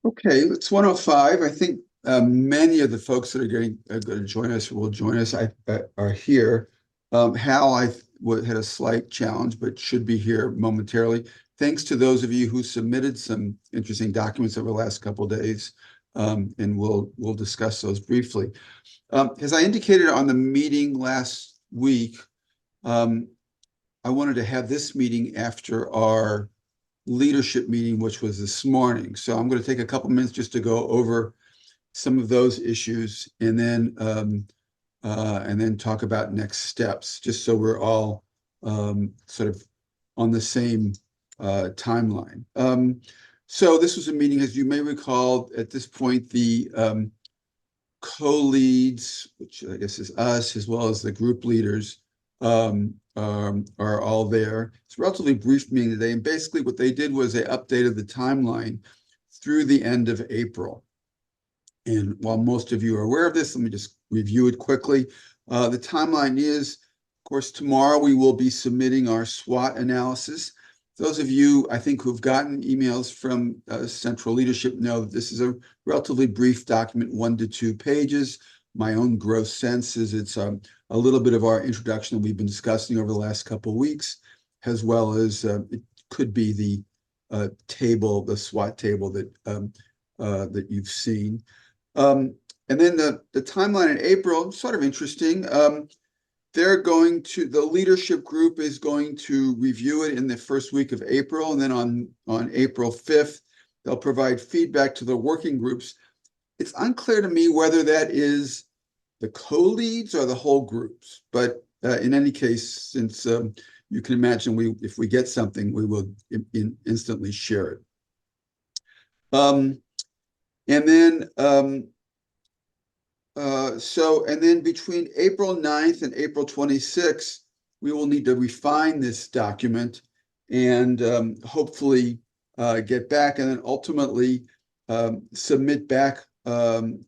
Okay, it's 1:05. I think many of the folks that are going to join us will join us. Are here. Hal, had a slight challenge, but should be here momentarily. Thanks to those of you who submitted some interesting documents over the last couple of days, and we'll discuss those briefly. As I indicated on the meeting last week, um, I wanted to have this meeting after our leadership meeting, which was this morning. So I'm going to take a couple minutes just to go over some of those issues and then talk about next steps, just so we're all sort of on the same timeline. So this was a meeting, as you may recall, at this point, the co-leads, which I guess is us, as well as the group leaders, are all there. It's a relatively brief meeting today, and basically what they did was they updated the timeline through the end of April. And while most of you are aware of this, let me just review it quickly. The timeline is, of course, tomorrow we will be submitting our SWOT analysis. Those of you, I think, who've gotten emails from central leadership know that this is a relatively brief document, 1 to 2 pages. My own gross sense is it's a little bit of our introduction that we've been discussing over the last couple of weeks, as well as it could be the table, the SWOT table that you've seen. And then the timeline in April, sort of interesting. The leadership group is going to review it in the first week of April, and then on April 5th, they'll provide feedback to the working groups. It's unclear to me whether that is the co-leads or the whole groups, but in any case, since you can imagine if we get something, we will instantly share it. And then between April 9th and April 26th, we will need to refine this document and hopefully get back and then ultimately submit back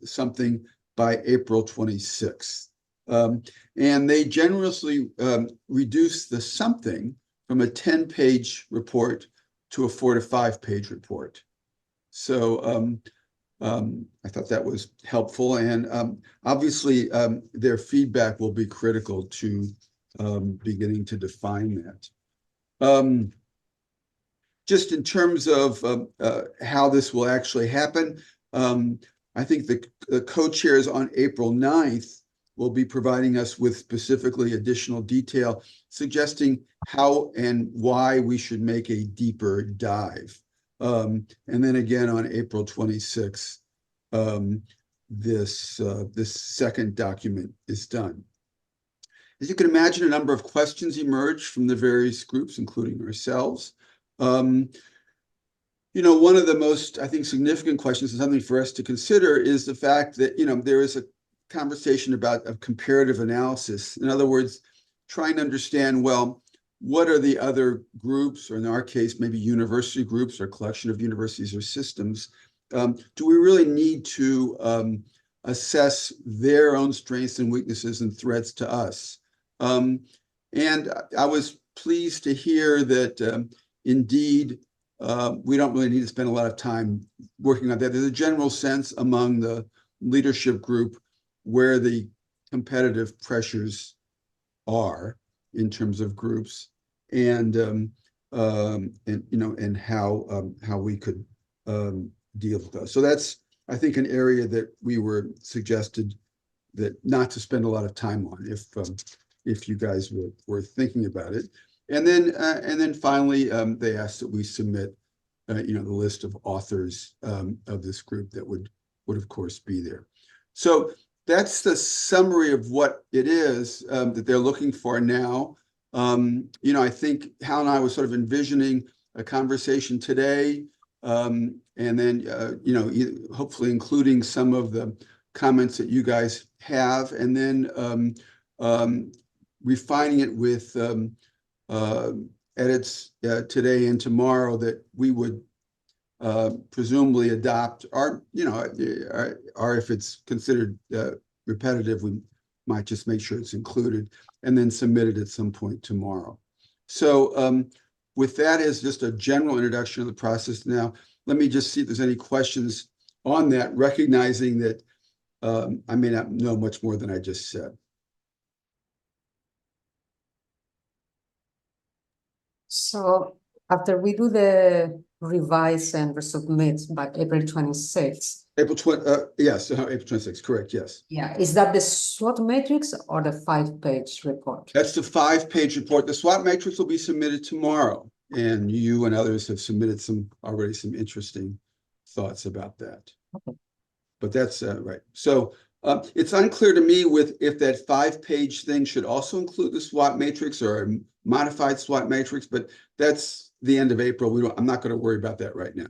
something by April 26th. And they generously reduce the something from a 10-page report to a 4 to 5-page report. So I thought that was helpful, and obviously their feedback will be critical to beginning to define that. Just in terms of how this will actually happen, I think the co-chairs on April 9th will be providing us with specifically additional detail, suggesting how and why we should make a deeper dive. And then again on April 26th, this second document is done. As you can imagine, a number of questions emerged from the various groups, including ourselves. One of the most, I think, significant questions, and something for us to consider, is the fact that, there is a conversation about a comparative analysis. In other words, trying to understand, well, what are the other groups, or in our case, maybe university groups or collection of universities or systems? Do we really need to assess their own strengths and weaknesses and threats to us? And I was pleased to hear that indeed, we don't really need to spend a lot of time working on that. There's a general sense among the leadership group where the competitive pressures are in terms of groups, and how we could deal with those. So that's, I think, an area that we were suggested that not to spend a lot of time on if you guys were thinking about it. And then finally, they asked that we submit the list of authors of this group that would of course be there. So that's the summary of what it is that they're looking for now. I think Hal and I was sort of envisioning a conversation today, and then hopefully including some of the comments that you guys have, and then refining it with edits today and tomorrow that we would presumably adopt, or if it's considered repetitive, we might just make sure it's included and then submit it at some point tomorrow. So with that as just a general introduction of the process now, let me just see if there's any questions on that, recognizing that I may not know much more than I just said. So after we do the revise and resubmit by April 26th. April 20, yes, April 26th, correct, yes. Yeah, is that the SWOT matrix or the 5-page report? That's the 5-page report. The SWOT matrix will be submitted tomorrow, and you and others have submitted already some interesting thoughts about that. Okay. But that's right. So it's unclear to me if that 5-page thing should also include the SWOT matrix or a modified SWOT matrix, but that's the end of April. I'm not going to worry about that right now.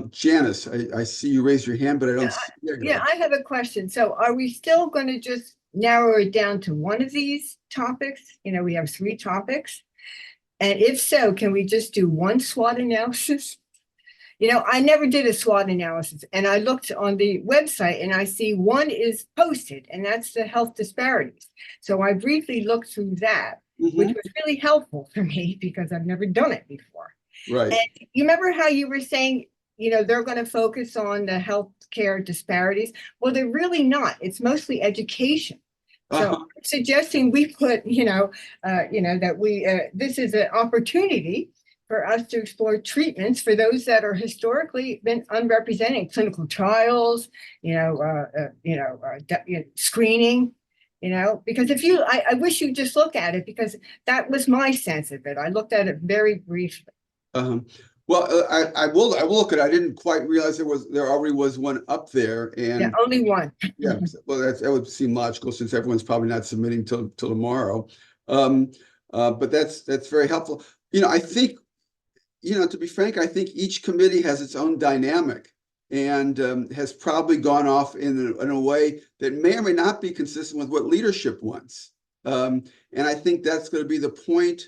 Janice, I see you raise your hand, but I don't see. Yeah, I have a question. So are we still going to just narrow it down to one of these topics? You know, we have 3 topics. And if so, can we just do one SWOT analysis? You know, I never did a SWOT analysis, and I looked on the website and I see one is posted, and that's the health disparities. So I briefly looked through that, which was really helpful for me because I've never done it before. Right. And you remember how you were saying, you know, they're going to focus on the healthcare disparities? Well, they're really not. It's mostly education. So I'm suggesting we put, that we this is an opportunity for us to explore treatments for those that are historically been unrepresented, clinical trials, screening, because I wish you just look at it, because that was my sense of it. I looked at it very briefly. Well, I will look at it. I didn't quite realize there already was one up there, and yeah, only one. Yeah, well, that would seem logical since everyone's probably not submitting till tomorrow. But that's very helpful. I think, to be frank, I think each committee has its own dynamic and has probably gone off in a way that may or may not be consistent with what leadership wants. And I think that's going to be the point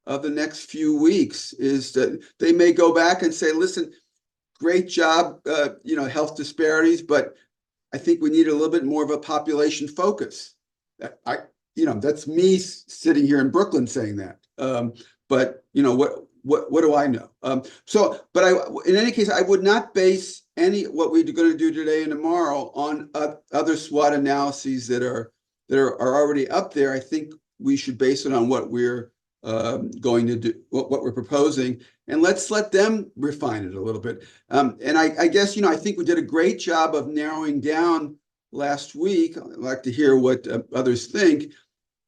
of the next few weeks, is that they may go back and say, listen, great job, health disparities, but I think we need a little bit more of a population focus. That's me sitting here in Brooklyn saying that. But what do I know? In any case, I would not base what we're going to do today and tomorrow on other SWOT analyses that are already up there. I think we should base it on what we're going to do, what we're proposing, and let's let them refine it a little bit. And I guess, I think we did a great job of narrowing down last week. I'd like to hear what others think.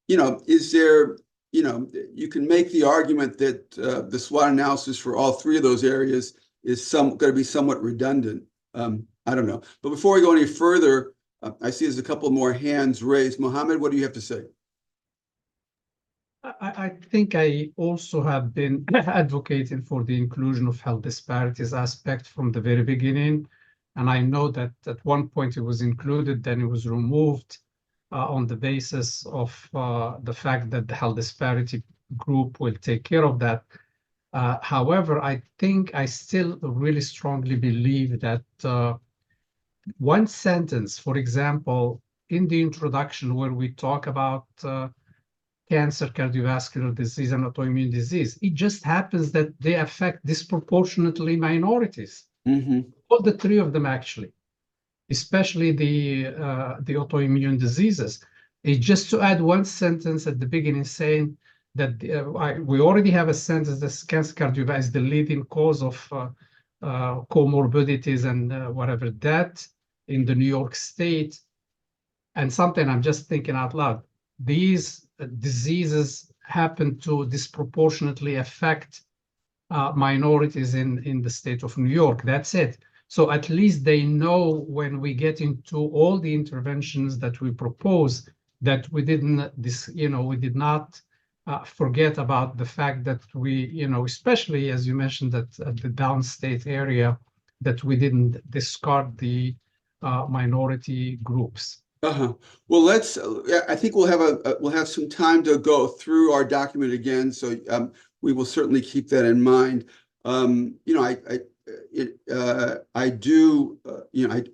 Is there, you can make the argument that the SWOT analysis for all 3 of those areas is going to be somewhat redundant. I don't know. But before we go any further, I see there's a couple more hands raised. Mohammed, what do you have to say? I think I also have been advocating for the inclusion of health disparities aspect from the very beginning. And I know that at one point it was included, then it was removed on the basis of the fact that the health disparity group will take care of that. However, I think I still really strongly believe that one sentence, for example, in the introduction where we talk about cancer, cardiovascular disease, and autoimmune disease, it just happens that they affect disproportionately minorities. All the 3 of them, actually, especially the autoimmune diseases. It's just to add one sentence at the beginning saying that we already have a sentence that cancer, cardiovascular is the leading cause of comorbidities and whatever that in the New York State. And something I'm just thinking out loud. These diseases happen to disproportionately affect minorities in the state of New York. That's it. So at least they know when we get into all the interventions that we propose that we did not forget about the fact that we, especially as you mentioned that at the downstate area, that we didn't discard the minority groups. Well, I think we'll have some time to go through our document again. So we will certainly keep that in mind. I do,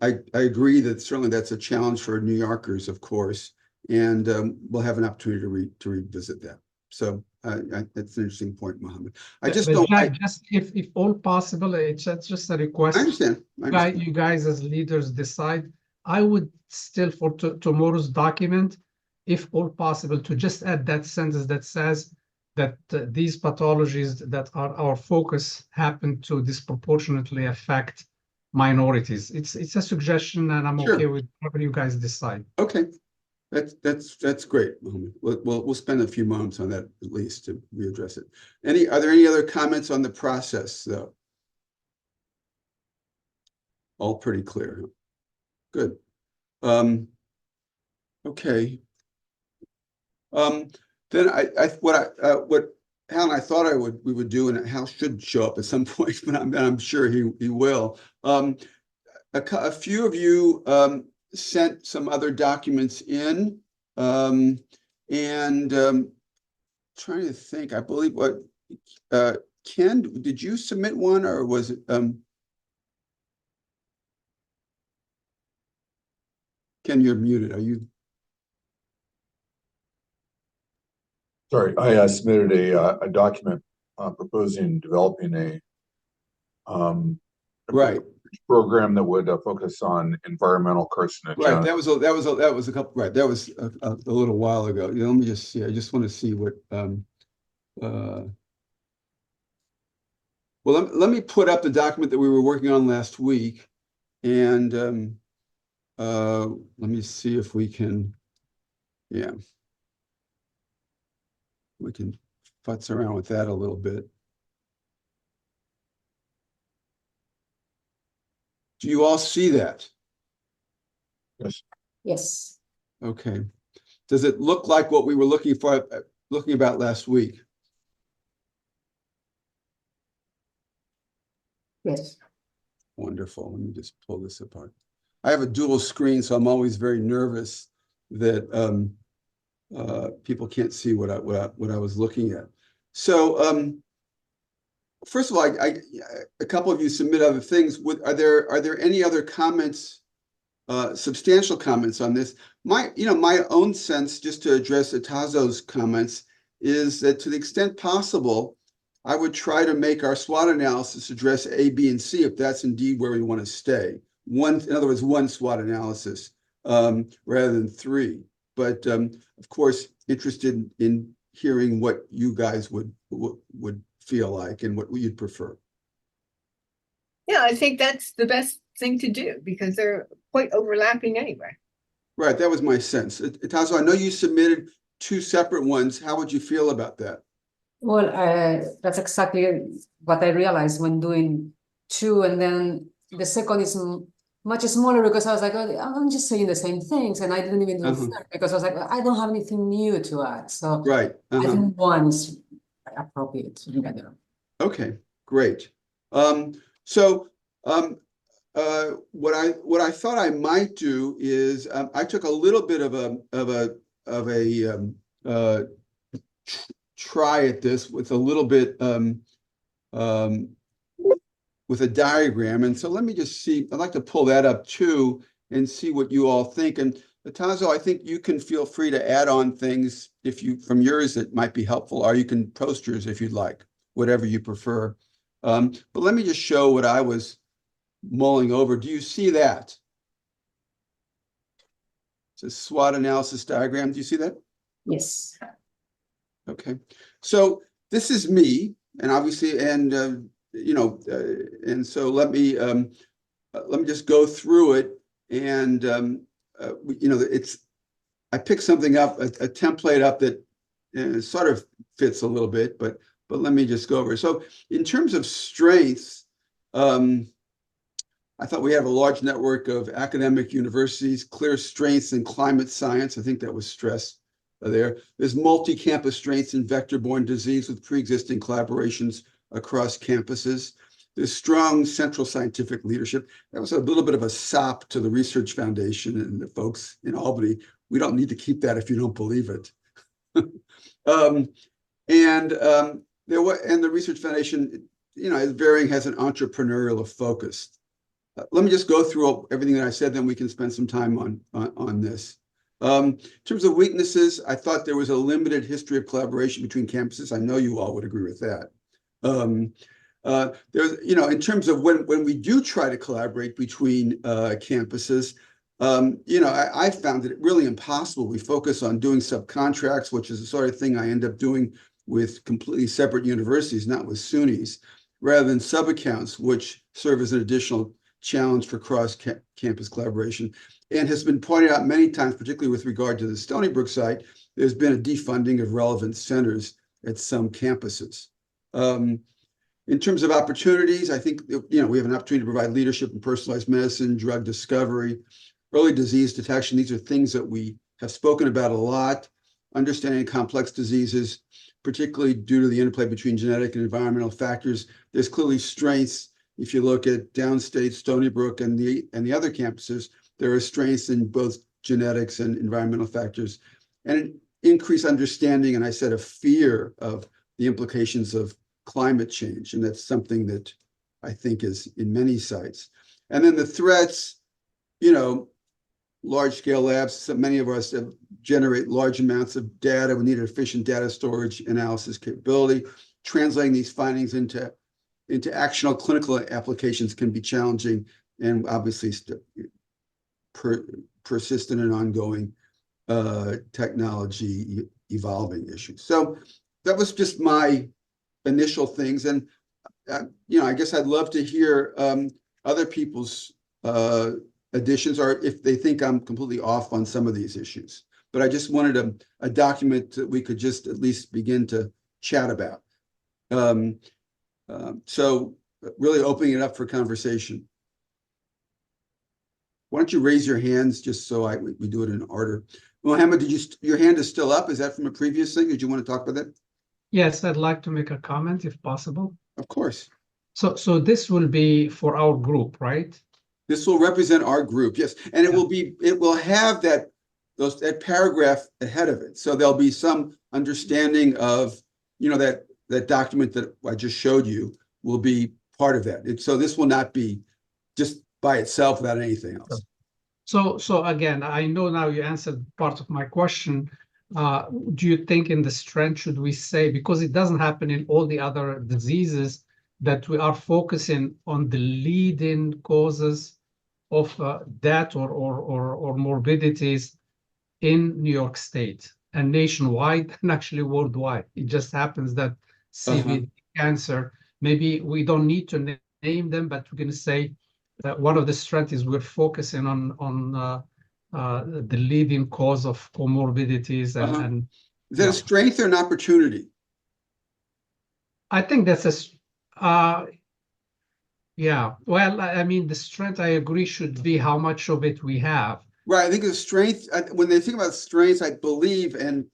I agree that certainly that's a challenge for New Yorkers, of course. and we'll have an opportunity to revisit that. So that's an interesting point, Mohammed. I just But don't. Jack, just if all possible, it's just a I request. understand. I understand. You guys as leaders decide. I would still for tomorrow's document, if all possible, to just add that sentence that says that these pathologies that are our focus happen to disproportionately affect minorities. It's a suggestion, and I'm Sure. okay with whatever you guys decide. Okay, that's great, Mohammed. We'll spend a few moments on that at least to readdress it. Are there any other comments on the process, though? All pretty clear. Huh? Good. Okay. Then what Hal and I thought we would do, and Hal should show up at some point, but I'm sure he will. A few of you sent some other documents in, and trying to think. I believe Ken, did you submit one, or was it Ken? You're muted. Are you? Sorry, I submitted a document proposing developing a Right. program that would focus on environmental carcinogenesis. Right. That was a couple. Right. That was a little while ago. Let me just see. I just want to see what. Well, let me put up the document that we were working on last week, and let me see if we can. Yeah. We can futz around with that a little bit. Do you all see that? Yes. Yes. Okay. Does it look like what we were looking about last week? Yes. Wonderful. Let me just pull this apart. I have a dual screen, so I'm always very nervous that people can't see what I was looking at. So first of all, a couple of you submit other things. Are there any other comments, substantial comments on this? My own sense, just to address Atazo's comments, is that to the extent possible, I would try to make our SWOT analysis address A, B, and C if that's indeed where we want to stay. In other words, one SWOT analysis rather than three. But of course, interested in hearing what you guys would feel like and what you'd prefer. Yeah, I think that's the best thing to do because they're quite overlapping anyway. Right, that was my sense. Atazo, I know you submitted two separate ones. How would you feel about that? Well, that's exactly what I realized when doing two, and then the second is much smaller because I was like, oh, I'm just saying the same things, and I didn't even do a third because I was like, I don't have anything new to add. So right, I think one is appropriate together. Okay, great. So what I thought I might do is I took a little bit of a try at this with a little bit with a diagram, and so let me just see. I'd like to pull that up too and see what you all think. And Atazo, I think you can feel free to add on things from yours that might be helpful, or you can post yours if you'd like, whatever you prefer. But let me just show what I was mulling over. Do you see that? It's a SWOT analysis diagram. Do you see that? Yes. Okay. So this is me, and obviously, and and so let me just go through it, and I picked something up, a template up that sort of fits a little bit, but let me just go over. So in terms of strengths, I thought we have a large network of academic universities, clear strengths in climate science. I think that was stressed there. There's multi-campus strengths in vector-borne disease with pre-existing collaborations across campuses. There's strong central scientific leadership. That was a little bit of a sop to the Research Foundation and the folks in Albany. We don't need to keep that if you don't believe it. And the Research Foundation, is varying, has an entrepreneurial focus. Let me just go through everything that I said, then we can spend some time on this. In terms of weaknesses, I thought there was a limited history of collaboration between campuses. I know you all would agree with that. There's, in terms of when we do try to collaborate between campuses, I found it really impossible. We focus on doing subcontracts, which is the sort of thing I end up doing with completely separate universities, not with SUNYs, rather than sub-accounts, which serve as an additional challenge for cross-campus collaboration. And has been pointed out many times, particularly with regard to the Stony Brook site, there's been a defunding of relevant centers at some campuses. In terms of opportunities, I think, we have an opportunity to provide leadership in personalized medicine, drug discovery, early disease detection. These are things that we have spoken about a lot. Understanding complex diseases, particularly due to the interplay between genetic and environmental factors. There's clearly strengths. If you look at downstate Stony Brook and the other campuses, there are strengths in both genetics and environmental factors, and an increased understanding, and I said a fear of the implications of climate change. And that's something that I think is in many sites. And then the threats, large scale labs, so many of us generate large amounts of data. We need an efficient data storage analysis capability. Translating these findings into actionable clinical applications can be challenging, and obviously persistent and ongoing technology evolving issues. So that was just my initial things. And, I guess I'd love to hear other people's additions, or if they think I'm completely off on some of these issues. But I just wanted a document that we could just at least begin to chat about. So really opening it up for conversation. Why don't you raise your hands just so we do it in order. Mohammed, your hand is still up? Is that from a previous thing? Did you want to talk about that? Yes, I'd like to make a comment if possible. Of course. So this will be for our group, right? This will represent our group, yes. And it will have that paragraph ahead of it. So there'll be some understanding of, that document that I just showed you will be part of that. So this will not be just by itself without anything else. So again, I know now you answered part of my question. Do you think in the strength, should we say, because it doesn't happen in all the other diseases, that we are focusing on the leading causes of death or morbidities in New York State and nationwide and actually worldwide? It just happens that CVD cancer, maybe we don't need to name them, but we're going to say that one of the strengths is we're focusing on the leading cause of comorbidities and is that a strength or an opportunity? I think that's well, I mean, the strength, I agree, should be how much of it we have. Right. I think the strength, when they think about strengths, I believe, and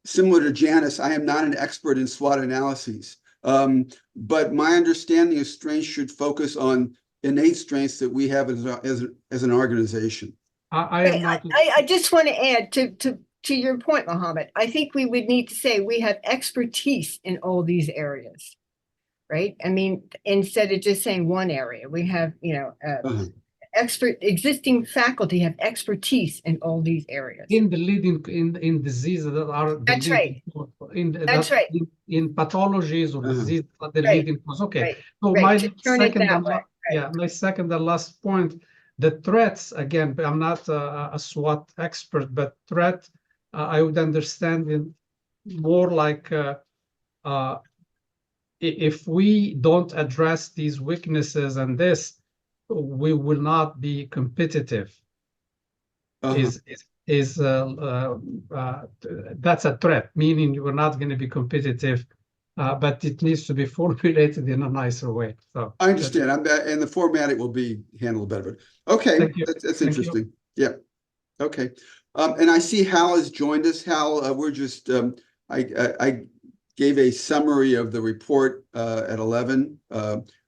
similar to Janice, I am not an expert in SWOT analyses, but my understanding of strengths should focus on innate strengths that we have as an organization. I just want to add to your point, Mohammed. I think we would need to say we have expertise in all these areas, right? I mean, instead of just saying one area, we have, existing faculty have expertise in all these areas. In the leading in diseases that are that's right. That's right. In pathologies or diseases that the leading cause. Okay. So my second and last point, the threats, again, I'm not a SWOT expert, but threat, I would understand in more like if we don't address these weaknesses and this, we will not be competitive. That's a threat, meaning we're not going to be competitive, but it needs to be formulated in a nicer way. So I understand, and the formatting will be handled better. Okay, that's interesting. Yeah. Okay, and I see Hal has joined us. Hal, we're just I gave a summary of the report at 11.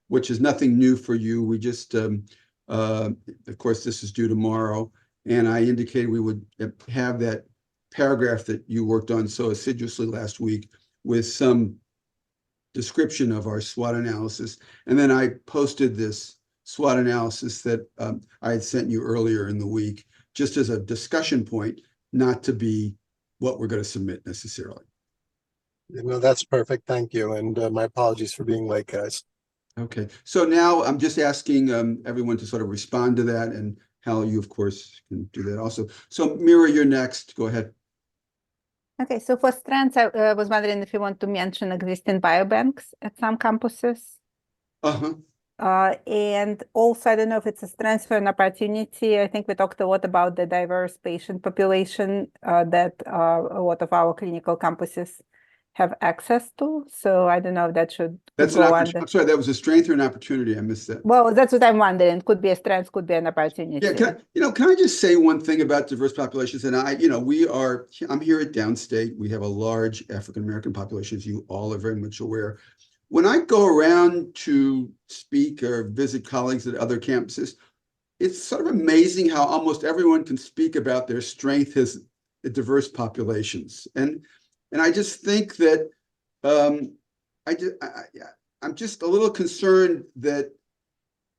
Which is nothing new for you. We just, of course, this is due tomorrow. And I indicated we would have that paragraph that you worked on so assiduously last week with some description of our SWOT analysis. And then I posted this SWOT analysis that I had sent you earlier in the week just as a discussion point, not to be what we're going to submit necessarily. No, that's perfect. Thank you. And my apologies for being late, guys. Okay, so now I'm just asking everyone to sort of respond to that, and Hal, you of course can do that also. So Mira, you're next. Go ahead. Okay, so for strengths, I was wondering if you want to mention existing biobanks at some campuses. Uh-huh. And also, I don't know if it's a strength for an opportunity. I think we talked a lot about the diverse patient population that a lot of our clinical campuses have access to. So I don't know if that should That's an go opportunity. under. I'm sorry, that was a strength or an opportunity? I missed that. Well, that's what I'm wondering. Could be a strength, could be an opportunity. Yeah, can I just say one thing about diverse populations? And I'm here at Downstate. We have a large African-American population, as you all are very much aware. When I go around to speak or visit colleagues at other campuses, it's sort of amazing how almost everyone can speak about their strength as diverse populations. And I just think that I'm just a little concerned that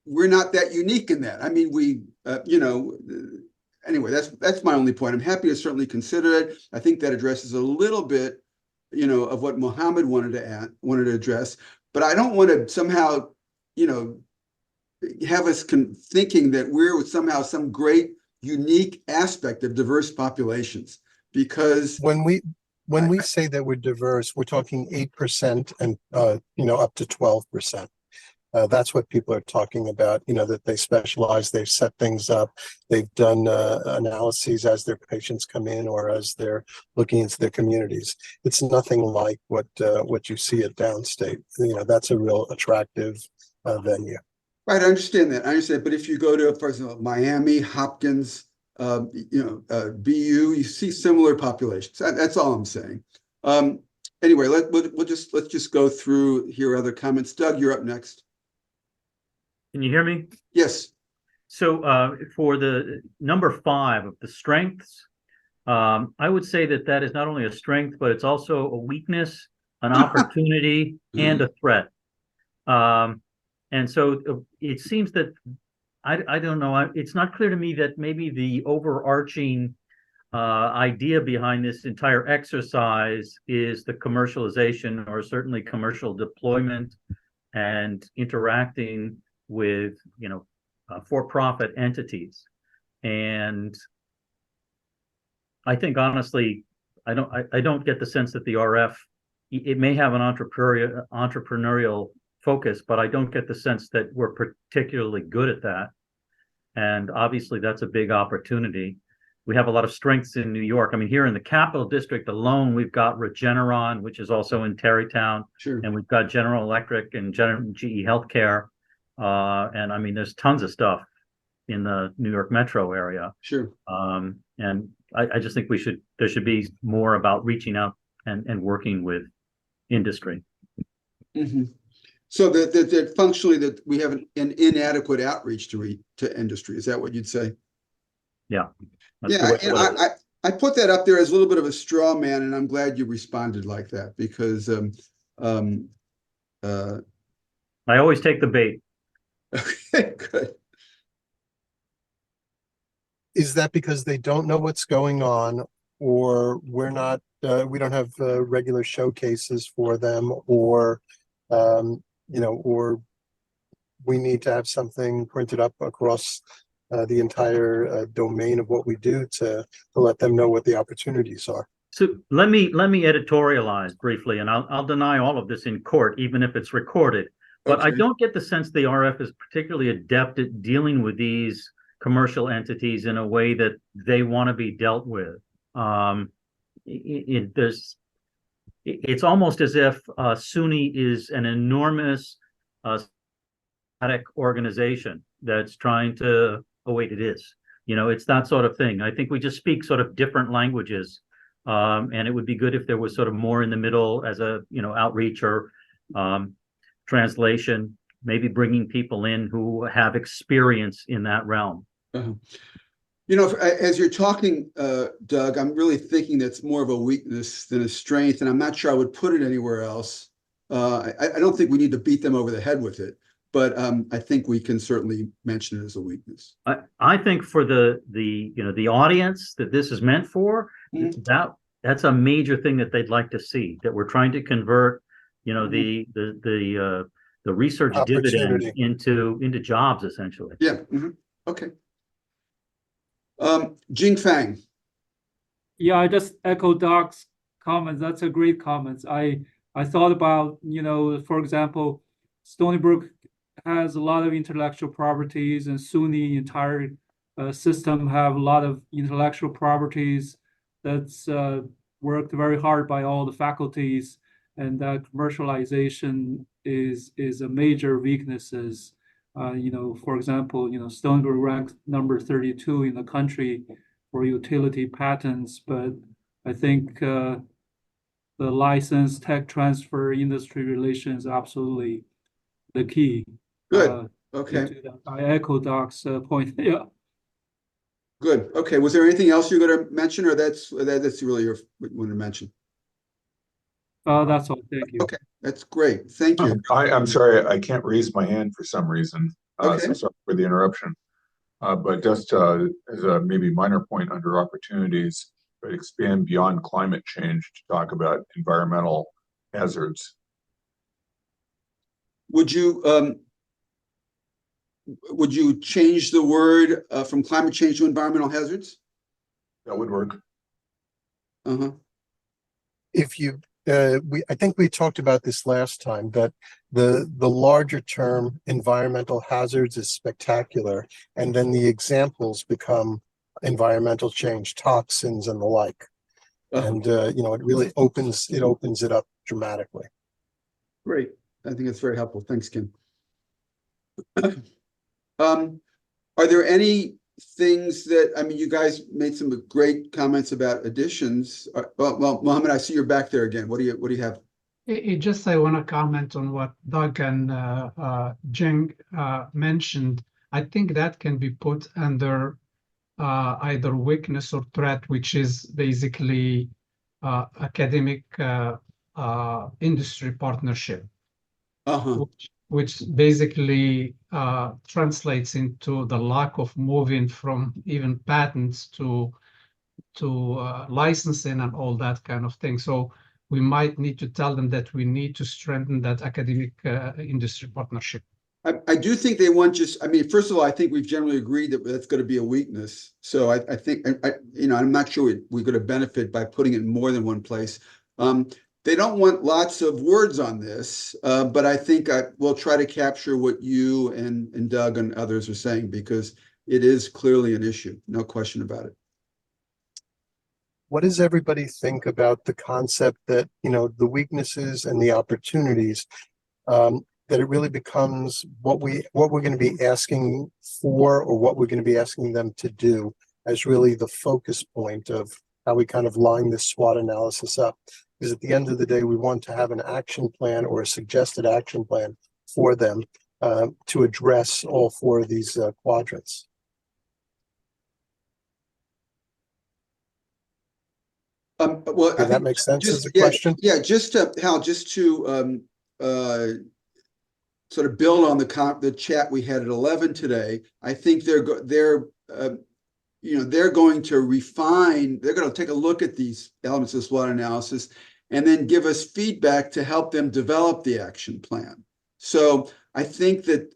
we're not that unique in that. I mean, anyway, that's my only point. I'm happy to certainly consider it. I think that addresses a little bit, of what Mohammed wanted to address, but I don't want to somehow, have us thinking that we're somehow some great unique aspect of diverse populations, because When we say that we're diverse, we're talking 8% and up to 12%. That's what people are talking about, that they specialize, they've set things up, they've done analyses as their patients come in or as they're looking into their communities. It's nothing like what you see at Downstate. That's a real attractive venue. Right, I understand that. But if you go to, for example, Miami, Hopkins, BU, you see similar populations. That's all I'm saying. Anyway, let's just go through here other comments. Doug, you're up next. Can you hear me? Yes. So for the number 5 of the strengths, I would say that is not only a strength, but it's also a weakness, an opportunity, and a threat. And so it seems that, I don't know, it's not clear to me that maybe the overarching idea behind this entire exercise is the commercialization, or certainly commercial deployment and interacting with for-profit entities. And I think honestly, I don't get the sense that the RF, it may have an entrepreneurial focus, but I don't get the sense that we're particularly good at that. And obviously that's a big opportunity. We have a lot of strengths in New York. I mean, here in the Capital District alone, we've got Regeneron, which is also in Tarrytown. Sure. And we've got General Electric and GE Healthcare. And I mean, there's tons of stuff in the New York metro area. Sure. And I just think there should be more about reaching out and working with industry. Mm-hmm. So that functionally that we have an inadequate outreach to industry. Is that what you'd say? Yeah. Yeah, I put that up there as a little bit of a straw man, and I'm glad you responded like that, because I always take the bait. okay, good. Is that because they don't know what's going on, or we don't have regular showcases for them, or or we need to have something printed up across the entire domain of what we do to let them know what the opportunities are? So let me editorialize briefly, and I'll deny all of this in court, even if it's recorded. But Okay. I don't get the sense the RF is particularly adept at dealing with these commercial entities in a way that they want to be dealt with. It's almost as if SUNY is an enormous organization that's trying to, oh wait, it is. It's that sort of thing. I think we just speak sort of different languages. And it would be good if there was sort of more in the middle as a, outreach or translation, maybe bringing people in who have experience in that realm. Uh-huh. As you're talking, Doug, I'm really thinking that's more of a weakness than a strength, and I'm not sure I would put it anywhere else. I don't think we need to beat them over the head with it. but I think we can certainly mention it as a weakness. I think for the audience that this is meant for, that's a major thing that they'd like to see, that we're trying to convert, the research dividend Opportunity. into jobs, essentially. Yeah. Okay. Jing Fang. Yeah, I just echo Doc's comments. That's a great comment. I thought about, for example, Stony Brook has a lot of intellectual properties, and SUNY entire system have a lot of intellectual properties that's worked very hard by all the faculties, and that commercialization is a major weaknesses. For example, Stony Brook ranks number 32 in the country for utility patents, but I think the license, tech transfer, industry relations, absolutely the key. Good. Okay. I echo Doc's point. Yeah. Good. Okay. Was there anything else you're going to mention, or that's really what you want to mention? That's all. Thank you. Okay. That's great. Thank you. I'm sorry, I can't raise my hand for some reason. Okay. So sorry for the interruption. But just as a maybe minor point under opportunities, but expand beyond climate change to talk about environmental hazards. Would you change the word from climate change to environmental hazards? That would work. If you, I think we talked about this last time, that the larger term environmental hazards is spectacular, and then the examples become environmental change, toxins and the like. And it really opens it up dramatically. Great. I think it's very helpful. Thanks, Kim. Are there any things that, you guys made some great comments about additions. Well, Mohammed, I see you're back there again. What do you have? I want to comment on what Doug and Jing mentioned. I think that can be put under either weakness or threat, which is basically academic industry partnership, which basically translates into the lack of moving from even patents to licensing and all that kind of thing. So we might need to tell them that we need to strengthen that academic industry partnership. I do think they want first of all, I think we've generally agreed that that's going to be a weakness. So I think, I'm not sure we're going to benefit by putting it in more than one place. They don't want lots of words on this, but I think we'll try to capture what you and Doug and others are saying, because it is clearly an issue, no question about it. What does everybody think about the concept that, the weaknesses and the opportunities, that it really becomes what we're going to be asking for, or what we're going to be asking them to do, as really the focus point of how we kind of line this SWOT analysis up? Because at the end of the day, we want to have an action plan or a suggested action plan for them to address all four of these quadrants. Well, Does that make sense as a question? Yeah, Hal, just to sort of build on the chat we had at 11 today. I think they're going to refine. They're going to take a look at these elements of SWOT analysis and then give us feedback to help them develop the action plan. So I think that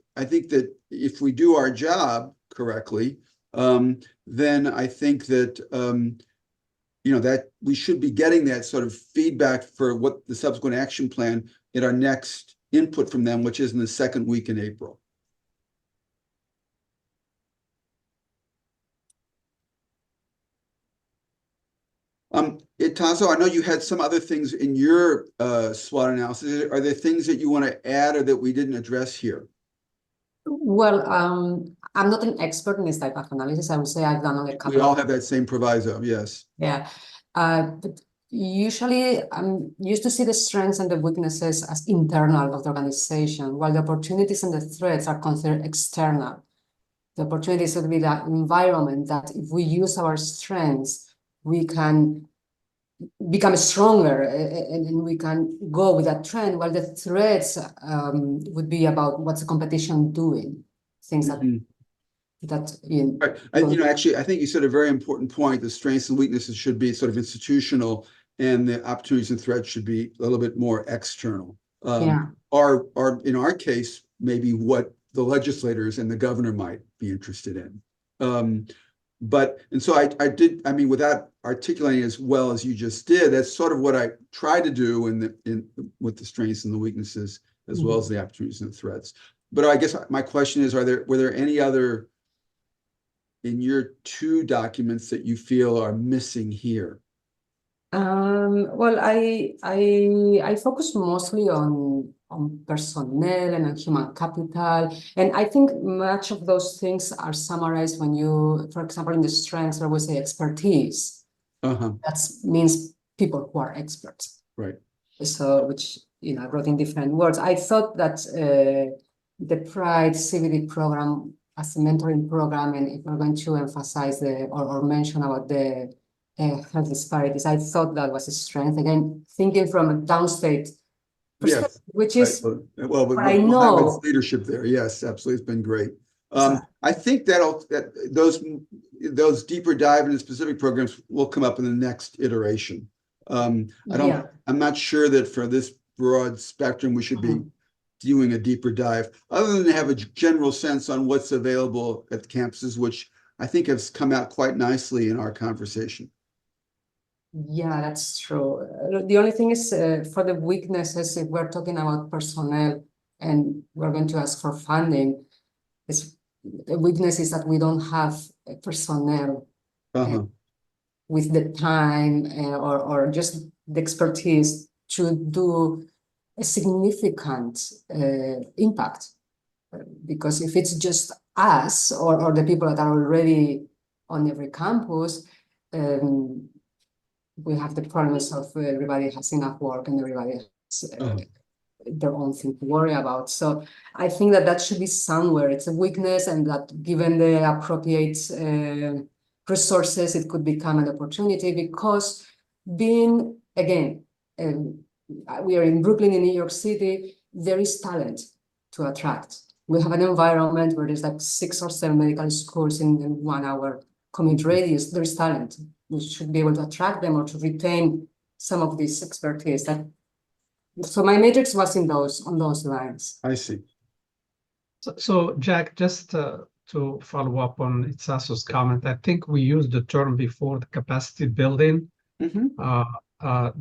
if we do our job correctly, then I think that that we should be getting that sort of feedback for what the subsequent action plan in our next input from them, which is in the second week in April. Tasso, I know you had some other things in your SWOT analysis. Are there things that you want to add or that we didn't address here? Well, I'm not an expert in this type of analysis. I would say I've done only a couple. We all have that same proviso, yes. Yeah. But usually I'm used to see the strengths and the weaknesses as internal of the organization, while the opportunities and the threats are considered external. The opportunities would be that environment that if we use our strengths, we can become stronger and we can go with that trend, while the threats would be about what's the competition doing, things Mhm. that in Right. Actually, I think you said a very important point. The strengths and weaknesses should be sort of institutional, and the opportunities and threats should be a little bit more external. Yeah. Are in our case, maybe what the legislators and the governor might be interested in. And so I mean, without articulating as well as you just did, that's sort of what I tried to do with the strengths and the weaknesses, as well as the opportunities and the threats. But I guess my question is, were there any other in your two documents that you feel are missing here? Well, I focus mostly on personnel and on human capital, and I think much of those things are summarized when you, for example, in the strengths, I would say expertise. That means people who are experts. Right. So, which I wrote in different words. I thought that the Pride CBD program as a mentoring program, and if we're going to emphasize or mention about the health disparities, I thought that was a strength. Again, thinking from a downstate perspective, Yes. which is well, with I know. Mohammed's leadership there, yes, absolutely, it's been great. I think that those deeper dive into specific programs will come up in the next iteration. I'm not sure that for this broad spectrum we should be doing a deeper dive, other than to have a general sense on what's available at the campuses, which I think has come out quite nicely in our conversation. Yeah, that's true. The only thing is for the weaknesses, if we're talking about personnel and we're going to ask for funding, the weakness is that we don't have personnel with the time or just the expertise to do a significant impact. Because if it's just us or the people that are already on every campus, we have the problems of everybody has enough work and everybody has their own thing to worry about. So I think that should be somewhere. It's a weakness, and that given the appropriate resources, it could become an opportunity, because being, again, we are in Brooklyn, in New York City, there is talent to attract. We have an environment where there's like 6 or 7 medical schools in 1 hour commute radius. There is talent. We should be able to attract them or to retain some of this expertise. So my matrix was on those lines. I see. So Jack, just to follow up on Itsaso's comment, I think we used the term before, the capacity building,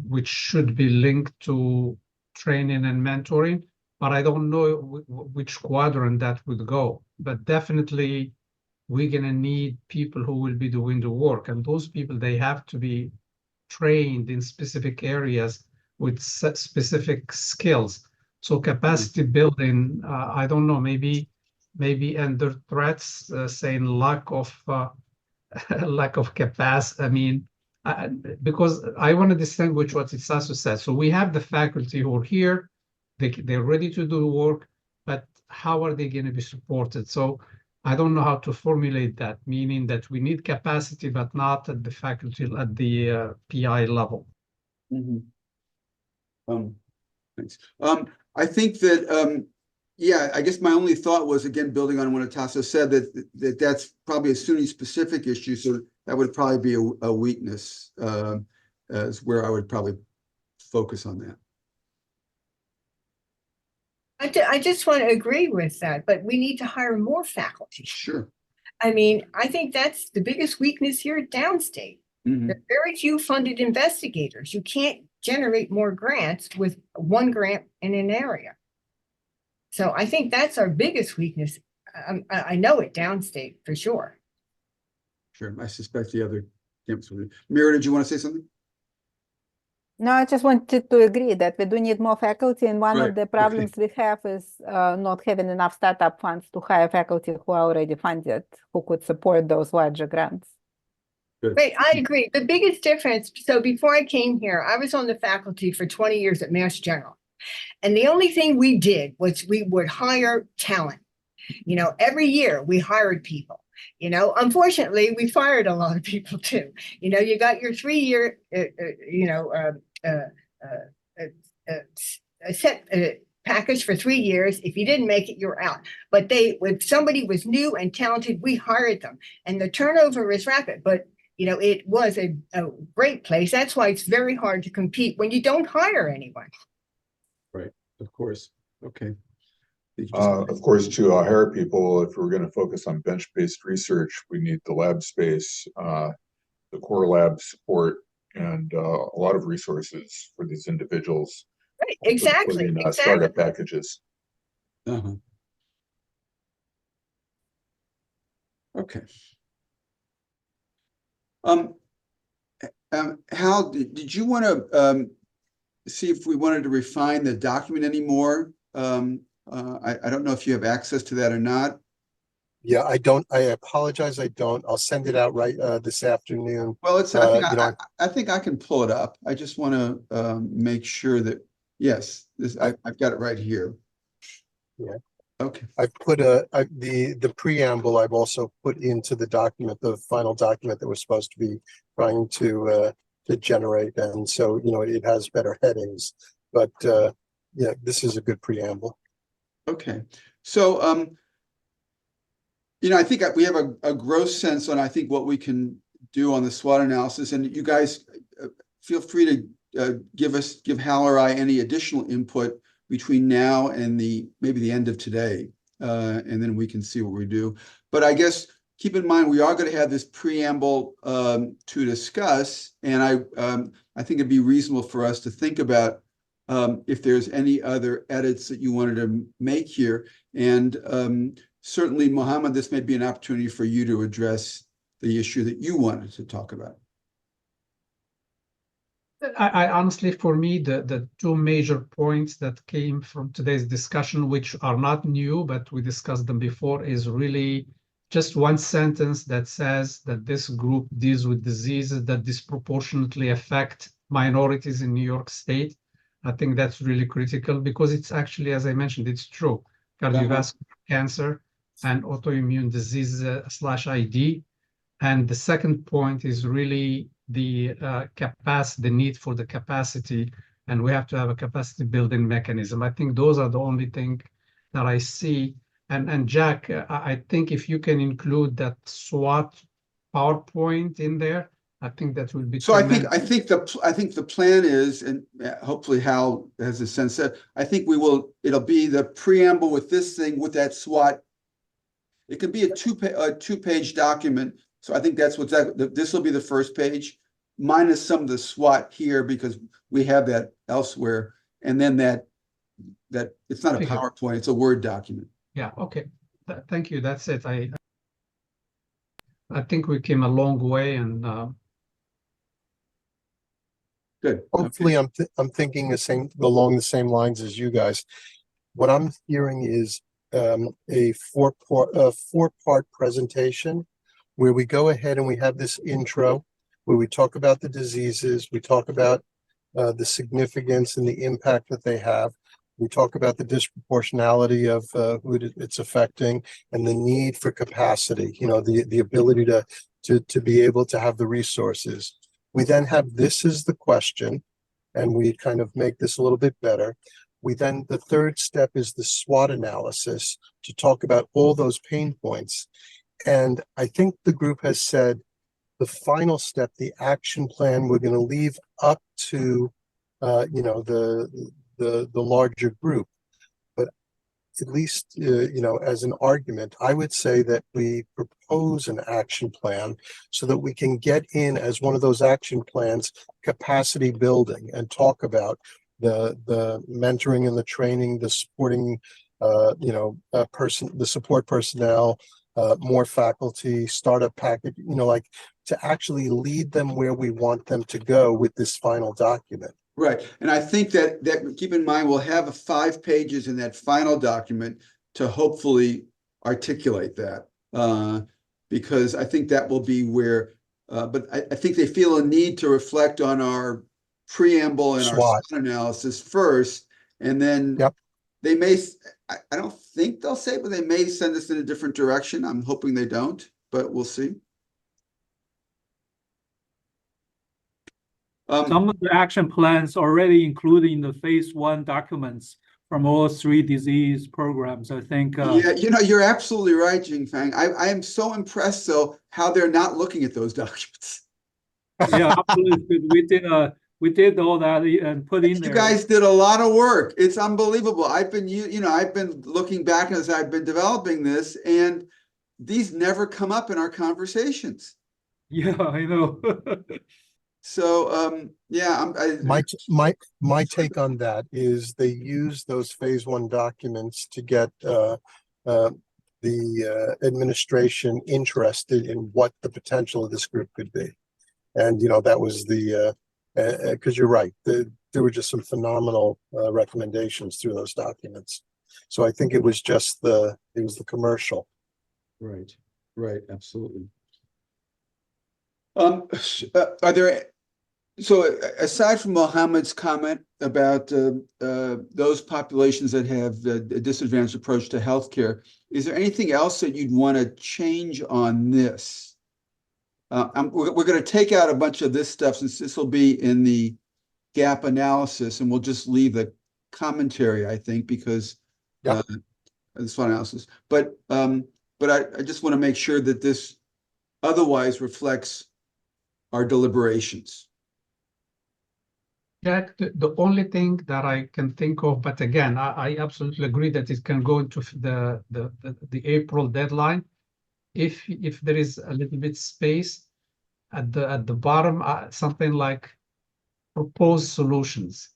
which should be linked to training and mentoring, but I don't know which quadrant that would go. But definitely we're going to need people who will be doing the work, and those people, they have to be trained in specific areas with specific skills. So capacity building, I don't know, maybe under threats, saying lack of capacity. I mean, because I want to distinguish what Itsaso said. So we have the faculty who are here, they're ready to do the work, but how are they going to be supported? So I don't know how to formulate that, meaning that we need capacity, but not at the faculty, at the PI level. Thanks. I think that, I guess my only thought was, again, building on what Tasso said, that's probably a SUNY-specific issue, so that would probably be a weakness, as where I would probably focus on that. I just want to agree with that, but we need to hire more faculty. Sure. I mean, I think that's the biggest weakness here at Downstate. There are very few funded investigators. You can't generate more grants with one grant in an area. So I think that's our biggest weakness. I know it Downstate for sure. Sure. I suspect the other camps would. Mira, did you want to say something? No, I just wanted to agree that we do need more faculty, and one of the problems we have is not having enough startup funds to hire faculty who are already funded, who could support those larger grants. Good. Right, I agree. The biggest difference, so before I came here, I was on the faculty for 20 years at Mass General. And the only thing we did was we would hire talent. Every year we hired people. You know, unfortunately, we fired a lot of people too. You know, you got your 3-year, set package for 3 years. If you didn't make it, you're out. But if somebody was new and talented, we hired them, and the turnover is rapid. But you know, it was a great place. That's why it's very hard to compete when you don't hire anyone. Right, of course. Okay. Of course, to hire people, if we're going to focus on bench-based research, we need the lab space, the core lab support, and a lot of resources for these individuals. Right, exactly. Including startup packages. Uh-huh. Okay. Hal, did you want to see if we wanted to refine the document anymore? I don't know if you have access to that or not. Yeah, I don't. I apologize. I don't. I'll send it out right this afternoon. Well, I think I think I can pull it up. I just want to make sure that yes, I've got it right here. Yeah. Okay. I put the preamble. I've also put into the document, the final document that we're supposed to be trying to generate, and so you know it has better headings. But yeah, this is a good preamble. Okay. So you know, I think we have a gross sense on I think what we can do on the SWOT analysis, and you guys feel free to give Hal or I any additional input between now and maybe the end of today, and then we can see what we do. But I guess keep in mind we are going to have this preamble to discuss, and I think it'd be reasonable for us to think about if there's any other edits that you wanted to make here, and certainly, Mohammed, this may be an opportunity for you to address the issue that you wanted to talk about. I honestly, for me, the two major points that came from today's discussion, which are not new, but we discussed them before, is really just one sentence that says that this group deals with diseases that disproportionately affect minorities in New York State. I think that's really critical because it's actually, as I mentioned, it's true. Cardiovascular cancer and autoimmune disease /ID. And the second point is really the need for the capacity, and we have to have a capacity building mechanism. I think those are the only thing that I see. And Jack, I think if you can include that SWOT PowerPoint in there, I think that will be. So I think the plan is, and hopefully Hal has a sense that I think it'll be the preamble with this thing with that SWOT. It could be a two-page document. So I think that's this will be the first page, minus some of the SWOT here because we have that elsewhere, and then that it's not a PowerPoint, it's a Word document. Yeah. Okay. Thank you. That's it. I think we came a long way, and good. Hopefully, okay. I'm thinking along the same lines as you guys. What I'm hearing is a four-part presentation where we go ahead and we have this intro where we talk about the diseases, we talk about the significance and the impact that they have. We talk about the disproportionality of who it's affecting and the need for capacity, you know, the ability to be able to have the resources. We then have this is the question, and we kind of make this a little bit better. The third step is the SWOT analysis to talk about all those pain points. And I think the group has said the final step, the action plan, we're going to leave up to, you know, the larger group. But at least, you know, as an argument, I would say that we propose an action plan so that we can get in as one of those action plans, capacity building, and talk about the mentoring and the training, the supporting, you know, the support personnel, more faculty, startup package, you know, like to actually lead them where we want them to go with this final document. Right. And I think that keep in mind, we'll have 5 pages in that final document to hopefully articulate that, because I think that will be where, but I think they feel a need to reflect on our preamble and our SWOT analysis first, and then they may, I don't think they'll say, but they may send us in a different direction. I'm hoping they don't. but we'll see. Some of the action plans already included in the phase 1 documents from all 3 disease programs. I think. Yeah, you're absolutely right, Jingfang. I am so impressed, though, how they're not looking at those documents. Yeah, absolutely. We did all that and put in there. You guys did a lot of work. It's unbelievable. I've been looking back as I've been developing this, and these never come up in our conversations. Yeah, I know. So, yeah, My take on that is they use those phase 1 documents to get the administration interested in what the potential of this group could be. And, that was because you're right, there were just some phenomenal recommendations through those documents. So I think it was just the commercial. Right, absolutely. Are there, so aside from Mohammed's comment about those populations that have a disadvantaged approach to healthcare, is there anything else that you'd want to change on this? We're going to take out a bunch of this stuff since this will be in the gap analysis, and we'll just leave the commentary, I think, because this one analysis. But I just want to make sure that this otherwise reflects our deliberations. Jack, the only thing that I can think of, but again, I absolutely agree that it can go into the April deadline. If there is a little bit space at the bottom, something like proposed solutions,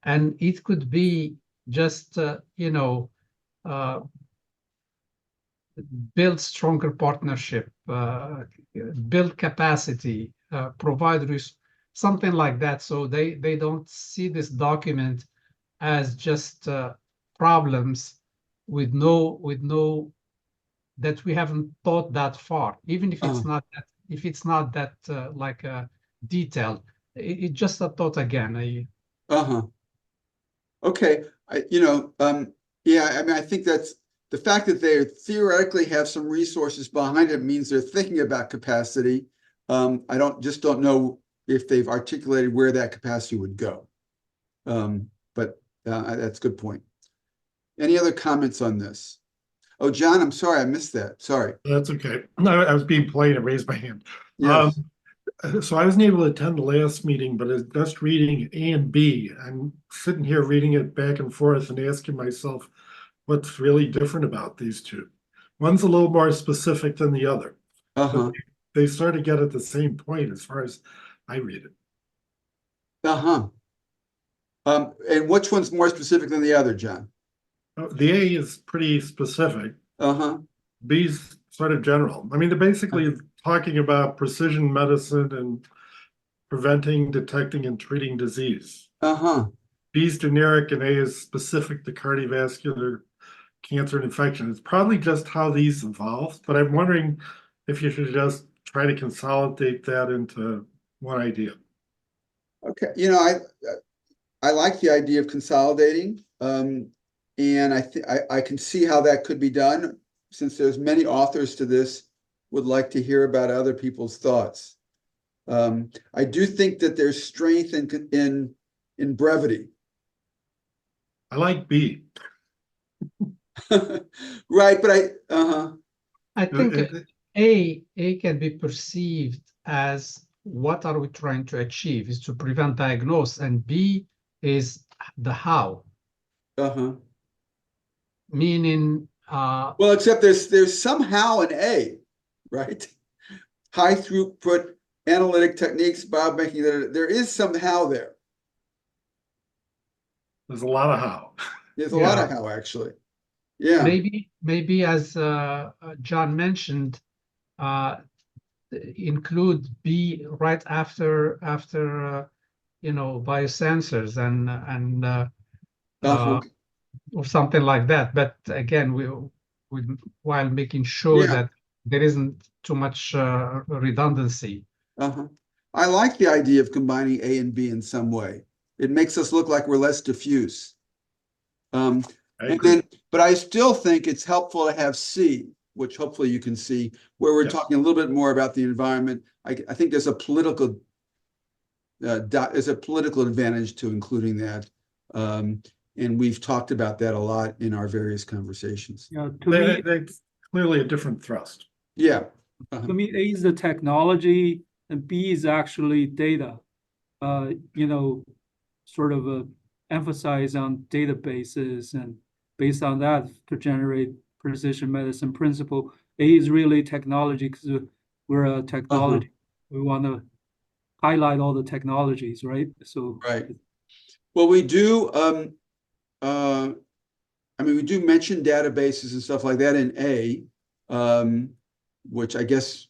and it could be just build stronger partnership, build capacity, provide something like that, so they don't see this document as just problems with no that we haven't thought that far, even if it's not that like detailed. It's just a thought again. Okay, yeah, I mean, I think that's the fact that they theoretically have some resources behind it means they're thinking about capacity. I don't know if they've articulated where that capacity would go. But that's a good point. Any other comments on this? Oh, John, I'm sorry, I missed that. Sorry. That's okay. I was being polite and raised my hand. Yes. So I wasn't able to attend the last meeting, but it's just reading A and B. I'm sitting here reading it back and forth and asking myself what's really different about these two. One's a little more specific than the other. But they sort of get at the same point as far as I read it. And which one's more specific than the other, John? The A is pretty specific. B's sort of general. I mean, they're basically talking about precision medicine and preventing, detecting, and treating disease. B's generic and A is specific to cardiovascular cancer and infection. It's probably just how these evolved, but I'm wondering if you should just try to consolidate that into one idea. Okay, I like the idea of consolidating, and I can see how that could be done. Since there's many authors to this, would like to hear about other people's thoughts. I do think that there's strength in brevity. I like B. Right, but I think A can be perceived as what are we trying to achieve is to prevent diagnosis, and B is the how. Meaning well, except there's somehow an A, right? High throughput analytic techniques, biobanking, there is somehow there. There's a lot of how. There's a lot of how, actually. Yeah. Maybe as John mentioned, include B right after biosensors and or something like that. But again, while making sure that there isn't too much redundancy. I like the idea of combining A and B in some way. It makes us look like we're less diffuse. But I still think it's helpful to have C, which hopefully you can see, where we're Yes. talking a little bit more about the environment. I think there's a political advantage to including that. And we've talked about that a lot in our various conversations. Yeah, to me, They clearly a different thrust. Yeah. to me, A is the technology and B is actually data. You know, sort of emphasize on databases and based on that to generate precision medicine principle. A is really technology because we're a technology. We want to highlight all the technologies, right? So Right. Well, we do, I mean, we do mention databases and stuff like that in A, which I guess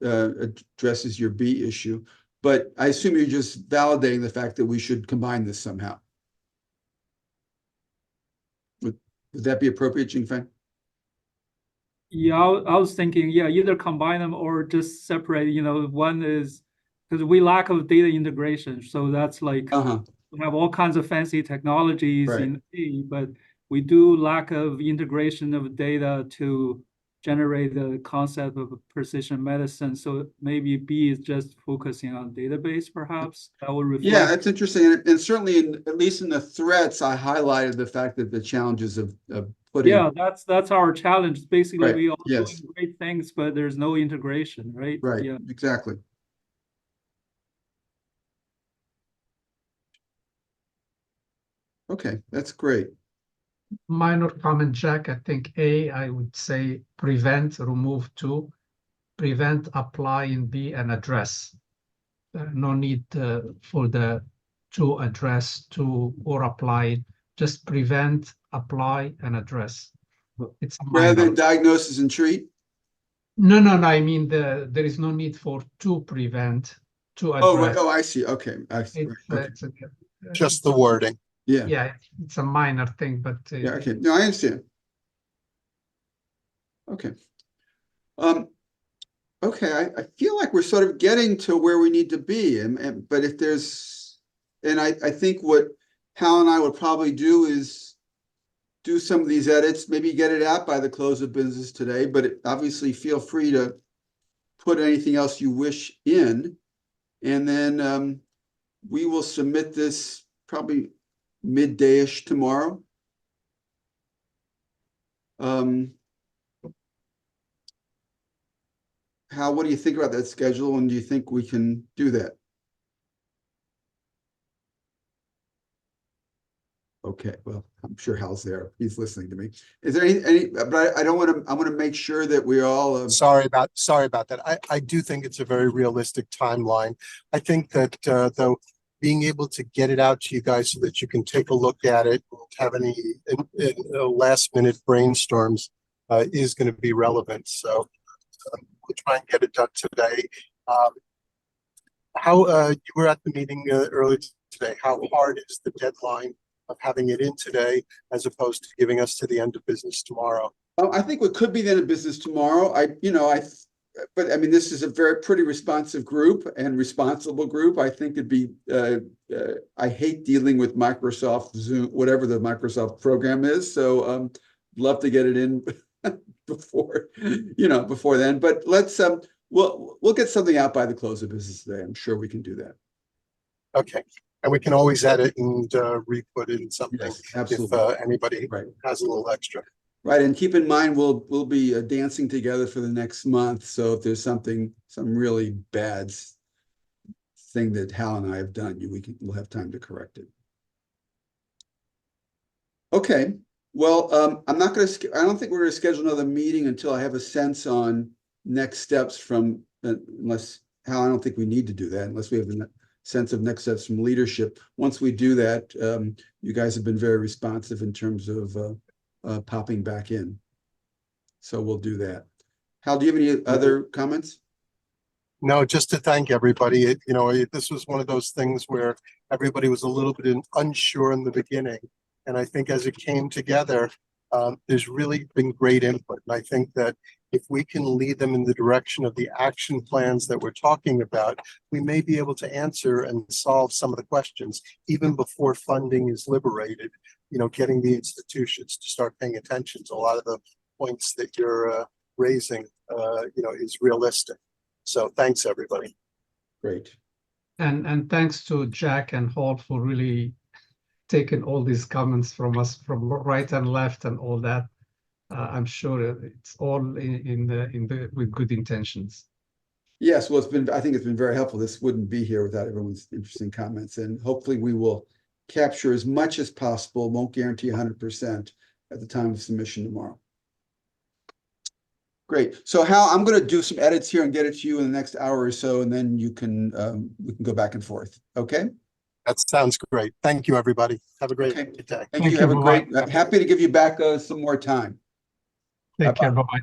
addresses your B issue. But I assume you're just validating the fact that we should combine this somehow. Would that be appropriate, Jingfeng? yeah, I was thinking, yeah, either combine them or just separate. You know, one is because we lack of data integration, so that's like we have all kinds of fancy technologies Right. in A, but we do lack of integration of data to generate the concept of precision medicine. So maybe B is just focusing on database, perhaps that will reflect. Yeah, that's interesting. And certainly at least in the threats, I highlighted the fact that the challenges of putting. Yeah, that's our challenge. Basically, Right. we all Yes. doing great things, but there's no integration, right? Right, Yeah. exactly. Okay, that's great. Minor comment, Jack. I think A, I would say prevent, remove to, prevent, apply in B, and address. No need for the to address, to, or apply. Just prevent, apply, and address. It's a Rather minor. than diagnosis and treat? No. I mean, there is no need for to prevent, to address. Oh, right. Oh, I see. Okay. I see. It's, Okay. Just the wording. Yeah. Yeah, it's a minor thing, but Yeah. Okay. No, I understand. Okay. Okay. I feel like we're sort of getting to where we need to be, but if there's, and I think what Hal and I would probably do is do some of these edits, maybe get it out by the close of business today, but obviously feel free to put anything else you wish in, and then we will submit this probably midday-ish tomorrow. Hal, what do you think about that schedule, and do you think we can do that? Okay, well, I'm sure Hal's there. He's listening to me. Is there any, but I don't want to, I want to make sure that we all. Sorry about that. I do think it's a very realistic timeline. I think that though being able to get it out to you guys so that you can take a look at it, have any last minute brainstorms is going to be relevant. So we'll try and get it done today. How you were at the meeting earlier today? How hard is the deadline of having it in today as opposed to giving us to the end of business tomorrow? I think we could be the end of business tomorrow. But I mean, this is a pretty responsive group and responsible group. I think it'd be, I hate dealing with Microsoft Zoom, whatever the Microsoft program is. So love to get it in before then. But let's, we'll get something out by the close of business today. I'm sure we can do that. Okay. And we can always edit and re-put in something. Yes, absolutely. If anybody has a little extra. Right, and keep in mind, we'll be dancing together for the next month. So if there's some really bad thing that Hal and I have done, we'll have time to correct it. Okay, well, I don't think we're going to schedule another meeting until I have a sense on next steps from, unless Hal, I don't think we need to do that unless we have a sense of next steps from leadership. Once we do that, you guys have been very responsive in terms of popping back in. So we'll do that. Hal, do you have any other comments? No, just to thank everybody. This was one of those things where everybody was a little bit unsure in the beginning. And I think as it came together, there's really been great input. And I think that if we can lead them in the direction of the action plans that we're talking about, we may be able to answer and solve some of the questions even before funding is liberated, getting the institutions to start paying attention to a lot of the points that you're raising, is realistic. So thanks, everybody. Great. And thanks to Jack and Holt for really taking all these comments from us from right and left and all that. I'm sure it's all with good intentions. Yes, well, I think it's been very helpful. This wouldn't be here without everyone's interesting comments, and hopefully we will capture as much as possible. Won't guarantee 100% at the time of submission tomorrow. Great. So Hal, I'm going to do some edits here and get it to you in the next hour or so, and then we can go back and forth. Okay. That sounds great. Thank you, everybody. Have a great Okay. day. Thank you. Have a great. I'm happy to give you back some more time. Take care. Bye-bye.